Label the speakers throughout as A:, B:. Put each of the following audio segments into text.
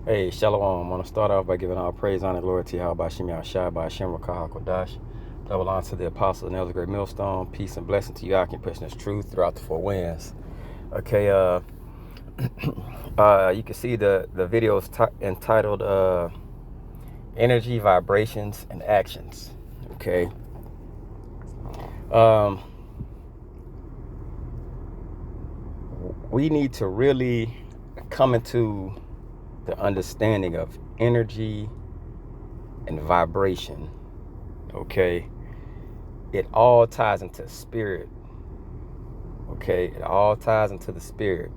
A: Hey, Shalom. I want to start off by giving all praise, honor, glory to Yahweh Shem Yahshua, by Hashem Rakah HaKodash. Double honor to the apostle and elder great millstone. Peace and blessing to you, Akim, pushing this truth throughout the four winds. Okay, you can see the video is entitled Energy, Vibrations, and Actions. Okay. We need to really come into the understanding of energy and vibration. Okay, it all ties into spirit. Okay, it all ties into the spirit.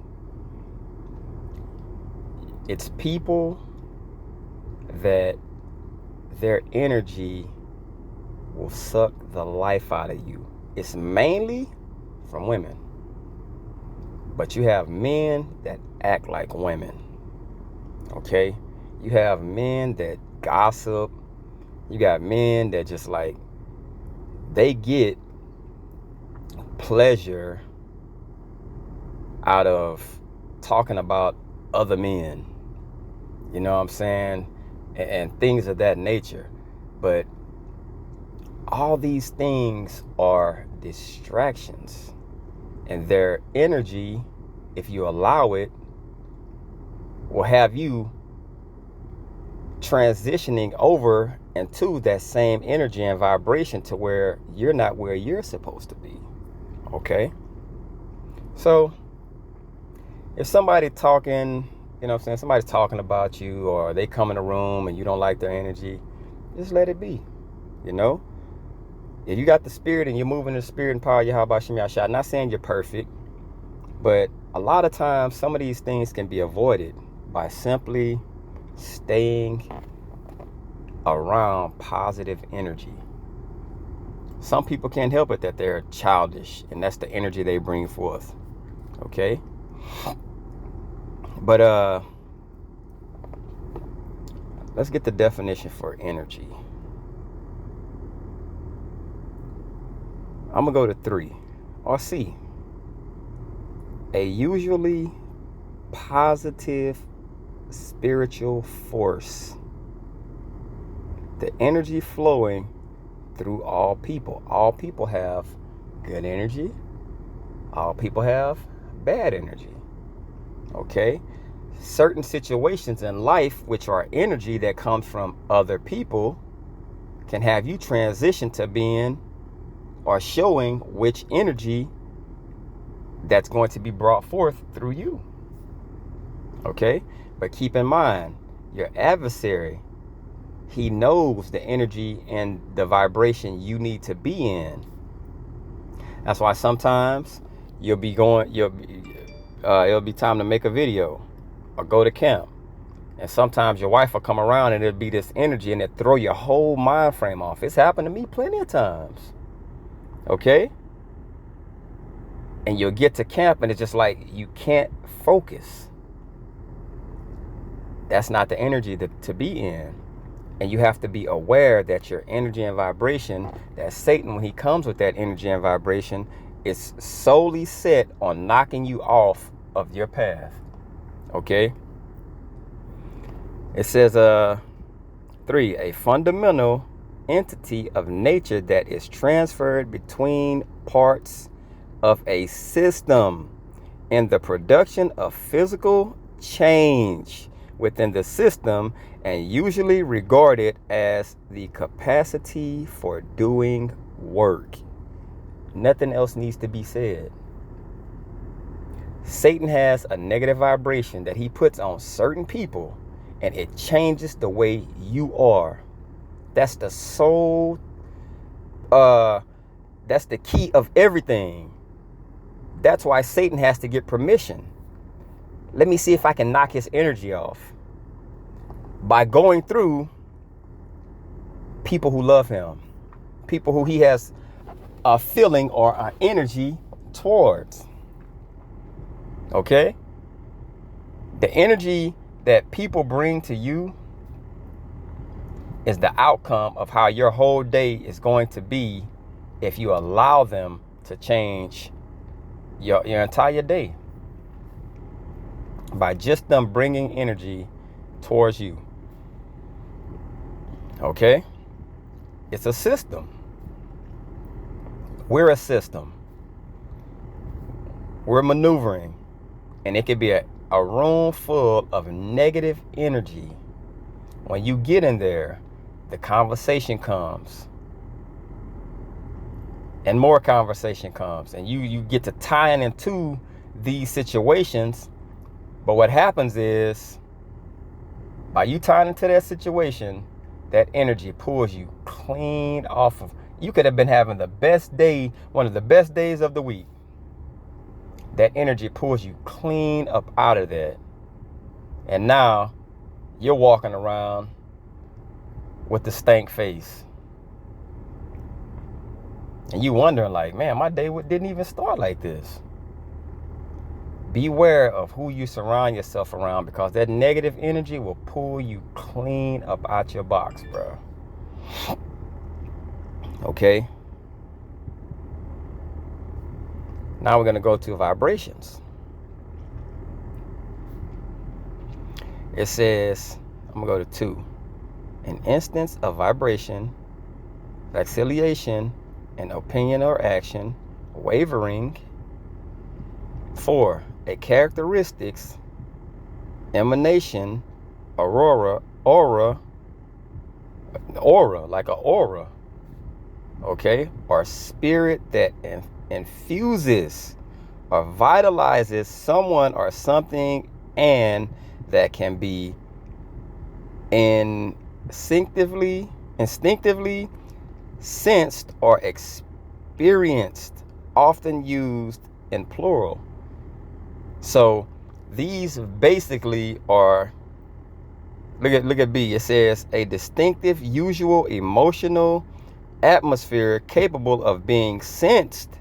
A: It's people that their energy will suck the life out of you. It's mainly from women, but you have men that act like women. Okay, you have men that gossip. You got men that just like, they get pleasure out of talking about other men. You know what I'm saying? And things of that nature. But all these things are distractions. And their energy, if you allow it, will have you transitioning over into that same energy and vibration to where you're not where you're supposed to be. Okay? So if somebody talking, you know what I'm saying, somebody's talking about you, or they come in a room and you don't like their energy, just let it be. You know? If you got the spirit and you're moving in the spirit and power, Yahweh Shem Yahshua, I'm not saying you're perfect, but a lot of times some of these things can be avoided by simply staying around positive energy. Some people can't help it that they're childish, and that's the energy they bring forth. Okay? But let's get the definition for energy. I'm gonna go to 3 or C. A usually positive spiritual force. The energy flowing through all people. All people have good energy. All people have bad energy. Okay? Certain situations in life, which are energy that comes from other people, can have you transition to being or showing which energy that's going to be brought forth through you. Okay? But keep in mind, your adversary, he knows the energy and the vibration you need to be in. That's why sometimes it'll be time to make a video or go to camp. And sometimes your wife will come around and it'll be this energy and it throw your whole mind frame off. It's happened to me plenty of times. Okay? And you'll get to camp and it's just like you can't focus. That's not the energy to be in. And you have to be aware that your energy and vibration, that Satan, when he comes with that energy and vibration, is solely set on knocking you off of your path. Okay? It says 3, a fundamental entity of nature that is transferred between parts of a system in the production of physical change within the system, and usually regarded as the capacity for doing work. Nothing else needs to be said. Satan has a negative vibration that he puts on certain people, and it changes the way you are. That's the soul. That's the key of everything. That's why Satan has to get permission. Let me see if I can knock his energy off by going through people who love him, people who he has a feeling or an energy towards. Okay? The energy that people bring to you is the outcome of how your whole day is going to be if you allow them to change your entire day. By just them bringing energy towards you. Okay? It's a system. We're a system. We're maneuvering. And it could be a room full of negative energy. When you get in there, the conversation comes. And more conversation comes. And you get to tying into these situations. But what happens is, by you tying into that situation, that energy pulls you clean off of. You could have been having the best day, one of the best days of the week. That energy pulls you clean up out of that. And now you're walking around with the stank face. And you wondering like, man, my day didn't even start like this. Beware of who you surround yourself around, because that negative energy will pull you clean up out your box, bro. Okay? Now we're going to go to vibrations. It says, I'm going to go to 2. An instance of vibration, vacillation, an opinion or action, wavering. 4. A characteristics, emanation, aura, like an aura. Okay? Or spirit that infuses or vitalizes someone or something, and that can be instinctively sensed or experienced, often used in plural. So these basically are, look at B. It says a distinctive, usual, emotional atmosphere capable of being sensed,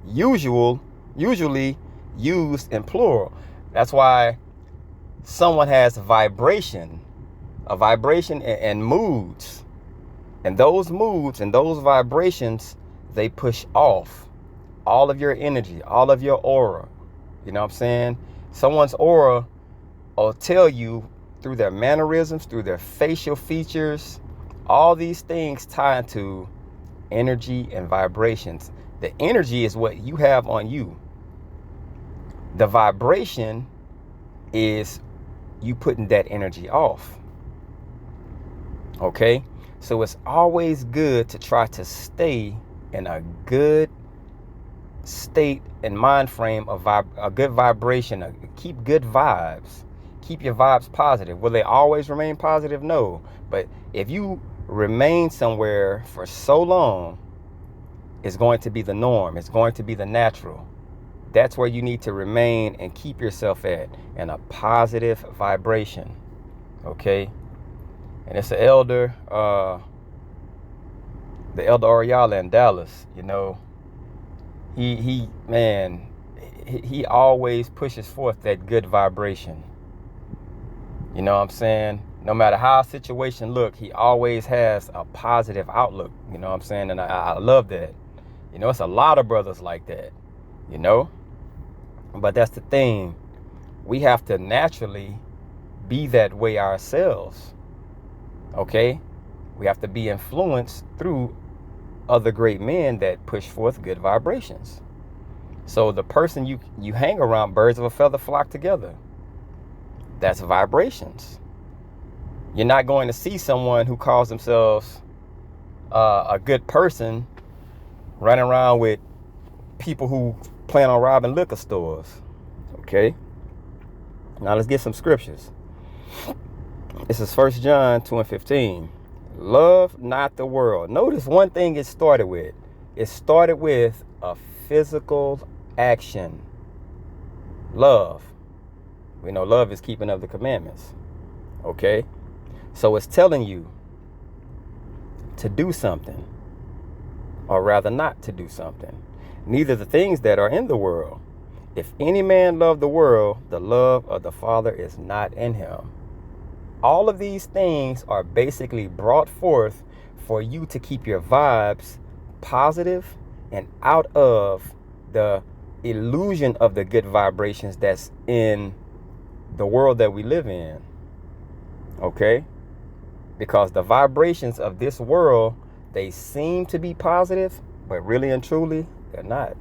A: usually used in plural. That's why someone has a vibration and moods. And those moods and those vibrations, they push off all of your energy, all of your aura. You know what I'm saying? Someone's aura will tell you through their mannerisms, through their facial features, all these things tied to energy and vibrations. The energy is what you have on you. The vibration is you putting that energy off. Okay? So it's always good to try to stay in a good state and mind frame of a good vibration. Keep good vibes. Keep your vibes positive. Will they always remain positive? No. But if you remain somewhere for so long, it's going to be the norm. It's going to be the natural. That's where you need to remain and keep yourself at, in a positive vibration. Okay? And it's the elder Oriala in Dallas, you know. He always pushes forth that good vibration. You know what I'm saying? No matter how a situation look, he always has a positive outlook. You know what I'm saying? And I love that. You know, it's a lot of brothers like that, you know? But that's the thing. We have to naturally be that way ourselves. Okay? We have to be influenced through other great men that push forth good vibrations. So the person you hang around, birds of a feather flock together. That's vibrations. You're not going to see someone who calls themselves a good person running around with people who plan on robbing liquor stores. Okay? Now let's get some scriptures. This is 1 John 2:15. Love not the world. Notice one thing it started with. It started with a physical action. Love. We know love is keeping of the commandments. Okay? So it's telling you to do something, or rather not to do something. Neither the things that are in the world. If any man love the world, the love of the Father is not in him. All of these things are basically brought forth for you to keep your vibes positive and out of the illusion of the good vibrations that's in the world that we live in. Okay? Because the vibrations of this world, they seem to be positive, but really and truly, they're not.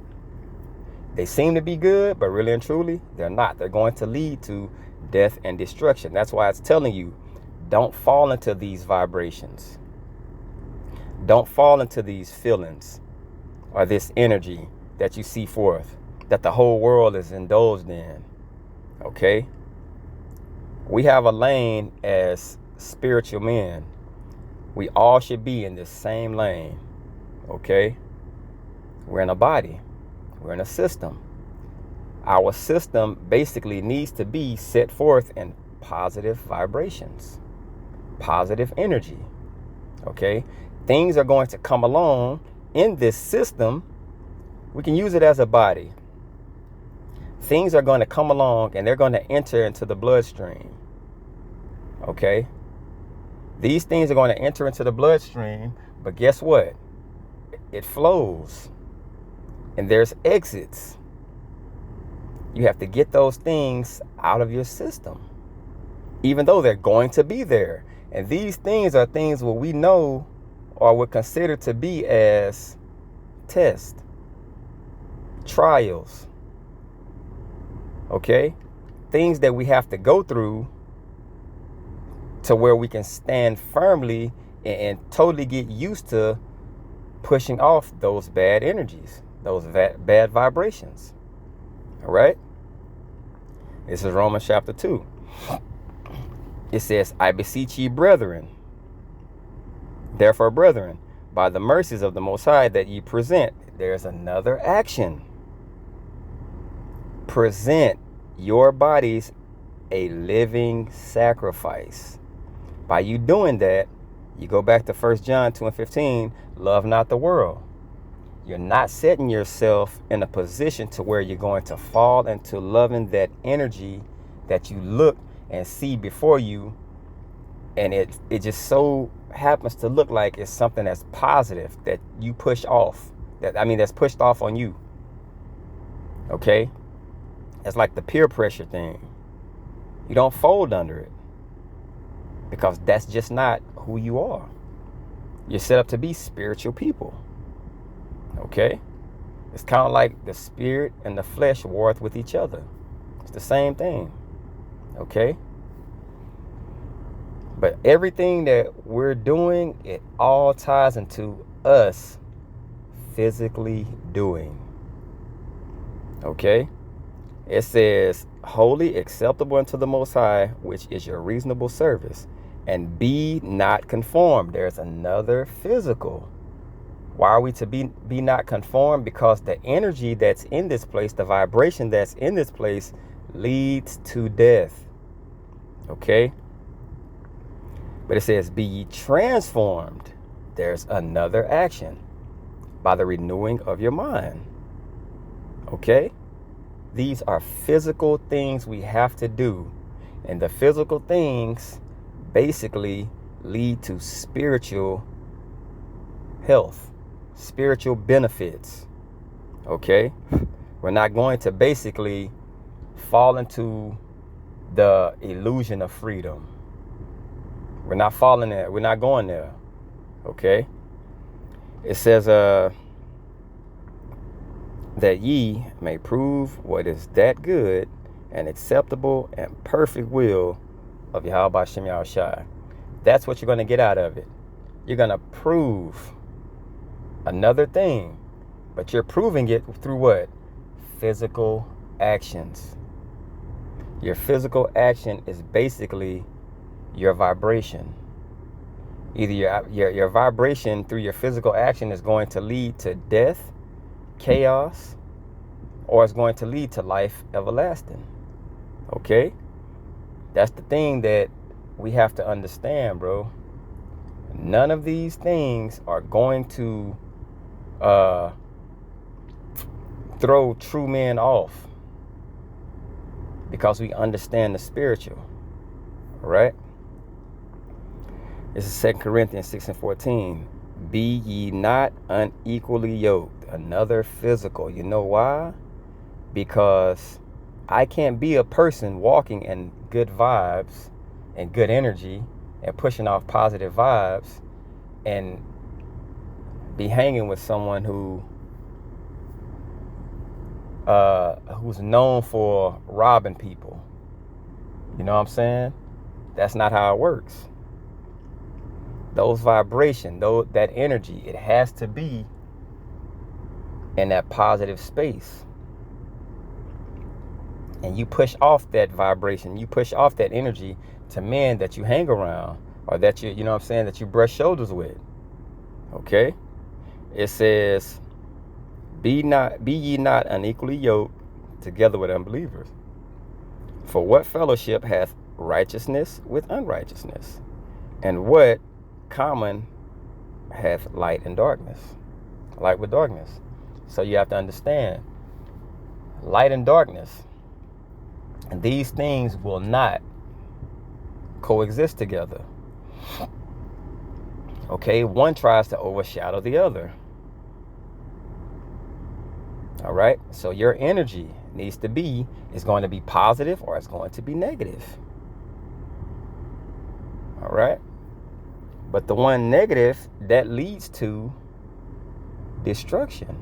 A: They seem to be good, but really and truly, they're not. They're going to lead to death and destruction. That's why it's telling you, don't fall into these vibrations. Don't fall into these feelings or this energy that you see forth, that the whole world is indulged in. Okay? We have a lane as spiritual men. We all should be in this same lane. Okay? We're in a body. We're in a system. Our system basically needs to be set forth in positive vibrations, positive energy. Okay? Things are going to come along in this system. We can use it as a body. Things are going to come along and they're going to enter into the bloodstream. Okay? These things are going to enter into the bloodstream, but guess what? It flows. And there's exits. You have to get those things out of your system, even though they're going to be there. And these things are things what we know or would consider to be as tests, trials. Okay? Things that we have to go through to where we can stand firmly and totally get used to pushing off those bad energies, those bad vibrations. All right? This is Romans chapter 2. It says, I beseech ye, brethren, therefore, brethren, by the mercies of the Most High, that ye present. There's another action. Present your bodies a living sacrifice. By you doing that, you go back to 1 John 2:15, love not the world. You're not setting yourself in a position to where you're going to fall into loving that energy that you look and see before you. And it just so happens to look like it's something that's positive that you push off. That's pushed off on you. Okay? It's like the peer pressure thing. You don't fold under it, because that's just not who you are. You're set up to be spiritual people. Okay? It's kind of like the spirit and the flesh warreth with each other. It's the same thing. Okay? But everything that we're doing, it all ties into us physically doing. Okay? It says, wholly acceptable unto the Most High, which is your reasonable service. And be not conformed. There's another physical. Why are we to be not conformed? Because the energy that's in this place, the vibration that's in this place, leads to death. Okay? But it says, be ye transformed. There's another action. By the renewing of your mind. Okay? These are physical things we have to do. And the physical things basically lead to spiritual health, spiritual benefits. Okay? We're not going to basically fall into the illusion of freedom. We're not falling there. We're not going there. Okay? It says that ye may prove what is that good and acceptable and perfect will of Yahweh Hashem Yahushai. That's what you're going to get out of it. You're going to prove another thing, but you're proving it through what? Physical actions. Your physical action is basically your vibration. Either your vibration through your physical action is going to lead to death, chaos, or it's going to lead to life everlasting. Okay? That's the thing that we have to understand, bro. None of these things are going to throw true men off, because we understand the spiritual. All right? This is 2 Corinthians 6:14. Be ye not unequally yoked. Another physical. You know why? Because I can't be a person walking in good vibes and good energy and pushing off positive vibes and be hanging with someone who's known for robbing people. You know what I'm saying? That's not how it works. Those vibrations, that energy, it has to be in that positive space. And you push off that vibration, you push off that energy to men that you hang around, or that you know what I'm saying, that you brush shoulders with. Okay? It says, be ye not unequally yoked together with unbelievers. For what fellowship hath righteousness with unrighteousness? And what common hath light and darkness? Light with darkness. So you have to understand, light and darkness, and these things will not coexist together. Okay, one tries to overshadow the other. All right, so your energy needs to be, is going to be positive or it's going to be negative. All right, but the one negative, that leads to destruction.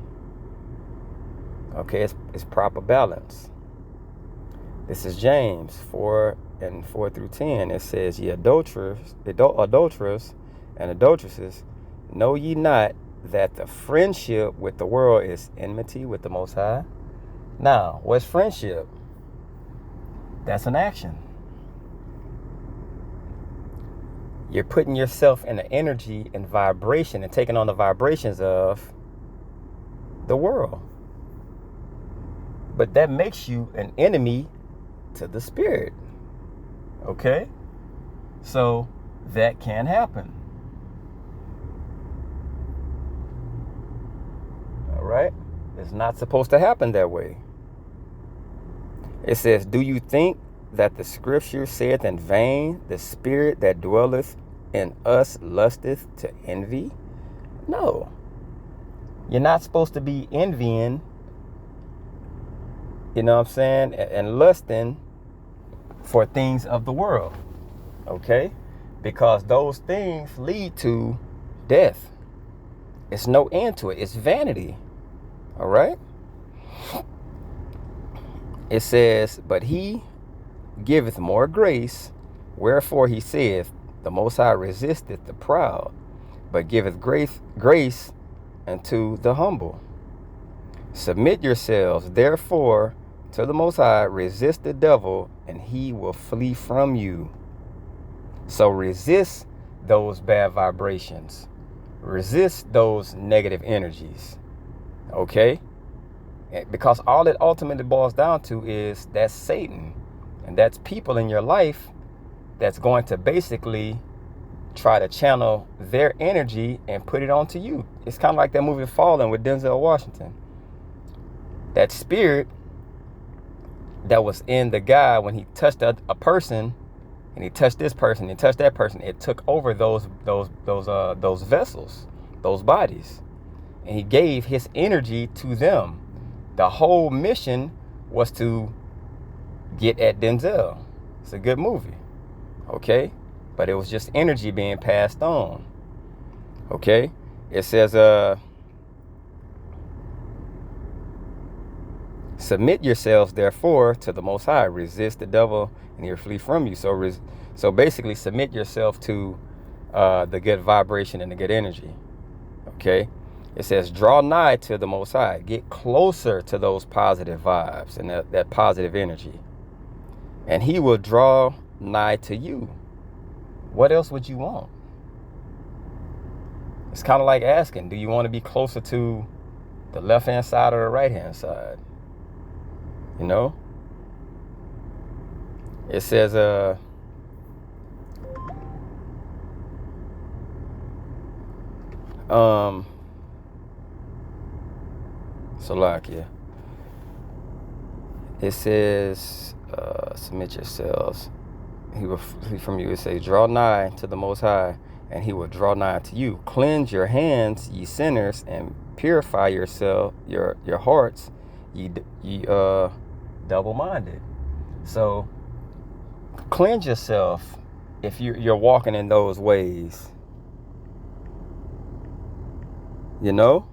A: Okay, it's proper balance. This is James 4:4-10. It says, ye adulterers and adulteresses, know ye not that the friendship with the world is enmity with the Most High? Now, what's friendship? That's an action. You're putting yourself in the energy and vibration and taking on the vibrations of the world. But that makes you an enemy to the spirit. Okay? So that can happen. All right? It's not supposed to happen that way. It says, do you think that the scripture saith in vain, the spirit that dwelleth in us lusteth to envy? No. You're not supposed to be envying, you know what I'm saying, and lusting for things of the world. Okay? Because those things lead to death. It's no end to it. It's vanity. All right? It says, but he giveth more grace, wherefore he saith, the Most High resisteth the proud, but giveth grace unto the humble. Submit yourselves, therefore, to the Most High, resist the devil, and he will flee from you. So resist those bad vibrations. Resist those negative energies. Okay? Because all it ultimately boils down to is that's Satan. And that's people in your life that's going to basically try to channel their energy and put it onto you. It's kind of like that movie Fallen with Denzel Washington. That spirit that was in the guy when he touched a person, and he touched this person, and touched that person, it took over those vessels, those bodies, and he gave his energy to them. The whole mission was to get at Denzel. It's a good movie, okay? But it was just energy being passed on, okay? It says, submit yourselves, therefore, to the Most High. Resist the devil, and he'll flee from you. So basically, submit yourself to the good vibration and the good energy, okay? It says, draw nigh to the Most High. Get closer to those positive vibes and that positive energy. And he will draw nigh to you. What else would you want? It's kind of like asking, do you want to be closer to the left-hand side or the right-hand side? You know? It says, Salakia. It says, submit yourselves. He will flee from you. It says, draw nigh to the Most High, and he will draw nigh to you. Cleanse your hands, ye sinners, and purify yourself, your hearts, ye double-minded. So cleanse yourself if you're walking in those ways, you know.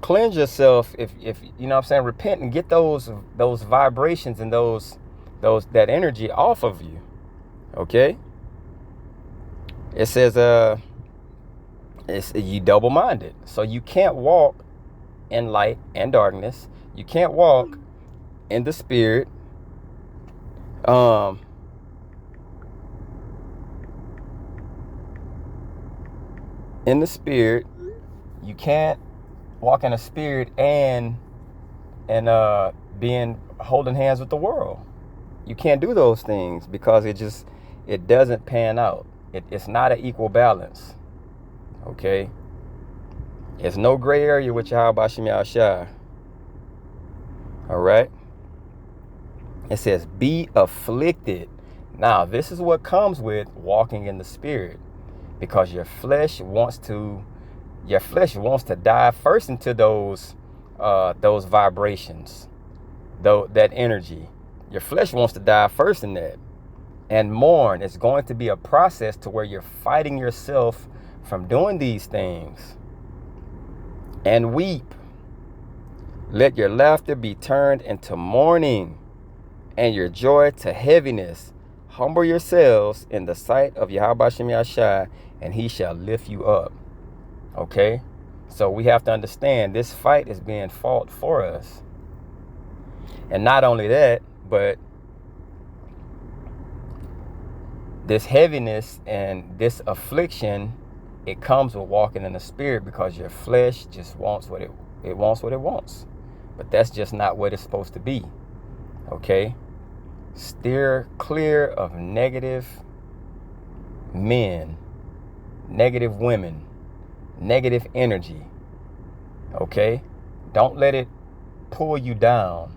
A: Cleanse yourself, if you know what I'm saying, repent and get those vibrations and those that energy off of you. Okay? It says it's you double-minded. So you can't walk in light and darkness. You can't walk in the spirit. In the spirit, you can't walk in the spirit and being holding hands with the world. You can't do those things because it doesn't pan out. It's not an equal balance. Okay? There's no gray area with Yahweh Shem Yahushua. All right? It says, be afflicted. Now, this is what comes with walking in the spirit, because your flesh wants to dive first into those vibrations, that energy. Your flesh wants to dive first in that and mourn. It's going to be a process to where you're fighting yourself from doing these things. And weep. Let your laughter be turned into mourning, and your joy to heaviness. Humble yourselves in the sight of Yahweh Shem Yahushua, and he shall lift you up. Okay? So we have to understand this fight is being fought for us. And not only that, but this heaviness and this affliction, it comes with walking in the spirit, because your flesh just wants what it wants. But that's just not what it's supposed to be. Okay? Steer clear of negative men, negative women, negative energy. Okay? Don't let it pull you down.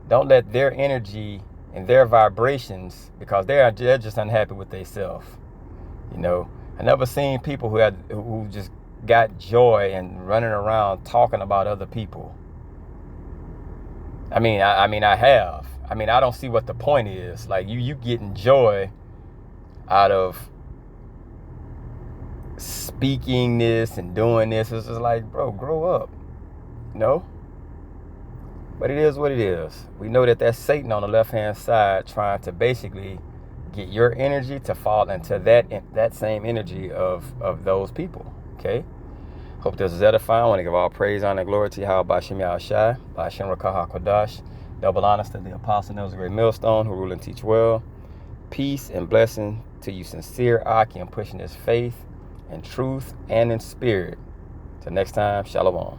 A: Don't let their energy and their vibrations, because they're just unhappy with themselves. You know, I never seen people who just got joy and running around talking about other people. I mean, I have. I mean, I don't see what the point is. Like, you getting joy out of speaking this and doing this. It's just like, bro, grow up. You know? But it is what it is. We know that that's Satan on the left-hand side trying to basically get your energy to fall into that same energy of those people. Okay? Hope this is edifying. I want to give all praise, honor, and glory to Yahweh Shem Yahushua, B'Shem Rakah HaKodash. Double honors to the apostle Nels Great Millstone, who rule and teach well. Peace and blessing to you, sincere Aki, in pushing his faith and truth and in spirit. Till next time, Shalom.